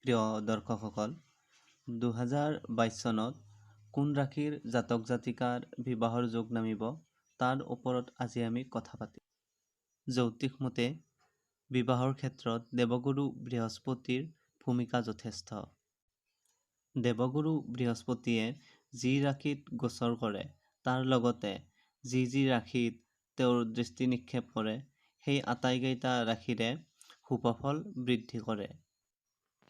প্ৰিয় দৰ্শকসকল, 2022 চনত কোন ৰাশিৰ জাতক জাতিকাৰ বিবাহৰ যোগ নামিব তাৰ ওপৰত আজি আমি কথা পাতিম। জ্যোতিষ মতে বিবাহৰ ক্ষেত্ৰত দেৱগুৰু বৃহস্পতিৰ ভূমিকা যথেষ্ট। দেৱগুৰু বৃহস্পতিয়ে যি ৰাশিত গোচৰ কৰে তাৰ লগতে যি ৰাশিত তেওঁৰ দৃষ্টি নিক্ষেপ কৰে সেই আটাইকেইটা ৰাশিৰে শুভফল বৃদ্ধি কৰে।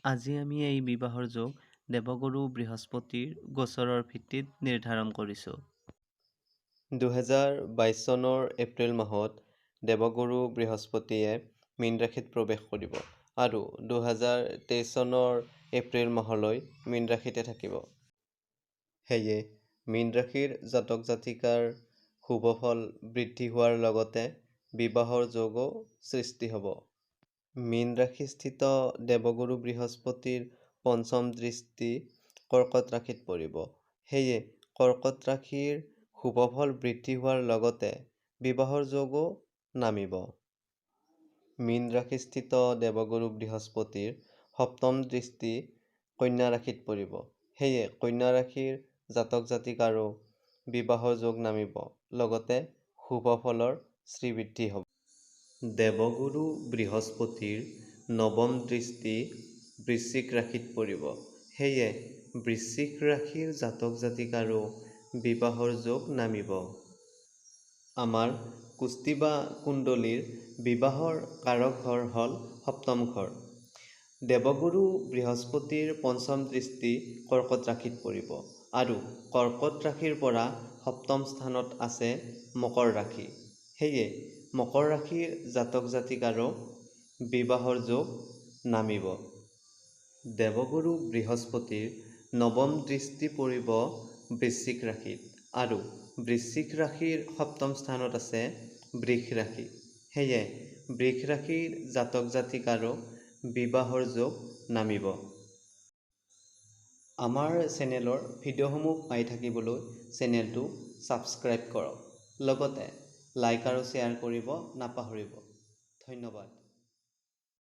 আজি আমি এই বিবাহৰ যোগ দেৱগুৰু বৃহস্পতিৰ গোচৰৰ ভিত্তিত নিৰ্ধাৰণ কৰিছোঁ। 2022 চনৰ এপ্ৰিল মাহত দেৱগুৰু বৃহস্পতিয়ে মীন ৰাশিত প্ৰৱেশ কৰিব আৰু 2023 চনৰ এপ্ৰিল মাহলৈ মীন ৰাশিতে থাকিব। সেয়ে মীন ৰাশিৰ জাতক জাতিকাৰ শুভফল বৃদ্ধি হোৱাৰ লগতে বিবাহৰ যোগো সৃষ্টি হ'ব। মীন ৰাশিস্থিত দেৱগুৰু বৃহস্পতিৰ পঞ্চম দৃষ্টি কৰ্কট ৰাশিত পৰিব। সেয়ে কৰ্কট ৰাশিৰ শুভফল বৃদ্ধি হোৱাৰ লগতে বিবাহৰ যোগো নামিব। মীন ৰাশিস্থিত দেৱগুৰু বৃহস্পতিৰ সপ্তম দৃষ্টি কন্যা ৰাশিত পৰিব। সেয়ে কন্যা ৰাশিৰ জাতক জাতিকাৰো বিবাহৰ যোগ নামিব, লগতে শুভফলৰ শ্ৰীবৃদ্ধি হ'ব। দেৱগুৰু বৃহস্পতিৰ নৱম দৃষ্টি বৃশ্চিক ৰাশিত পৰিব। সেয়ে বৃশ্চিক ৰাশিৰ জাতক জাতিকাৰো বিবাহৰ যোগ নামিব। আমাৰ কুষ্টি বা কুণ্ডলীৰ বিবাহৰ কাৰক ঘৰ হ'ল সপ্তম ঘৰ। দেৱগুৰু বৃহস্পতিৰ পঞ্চম দৃষ্টি কৰ্কট ৰাশিত পৰিব আৰু কৰ্কট ৰাশিৰ পৰা সপ্তম স্থানত আছে মকৰ ৰাশি। সেয়ে মকৰ ৰাশিৰ জাতক জাতিকাৰো বিবাহৰ যোগ নামিব। দেৱগুৰু বৃহস্পতিৰ নৱম দৃষ্টি পৰিব বৃশ্চিক ৰাশিত আৰু বৃশ্চিক ৰাশিৰ সপ্তম স্থানত আছে বৃষ ৰাশি। সেয়ে বৃষ ৰাশিৰ জাতক জাতিকাৰো বিবাহৰ যোগ নামিব। আমাৰ চেনেলৰ ভিডিঅ'সমূহ পাই থাকিবলৈ চেনেলটো ছাবস্ক্ৰাইব কৰক। লগতে লাইক আৰু শ্বেয়াৰ কৰিব নাপাহৰিব। ধন্যবাদ।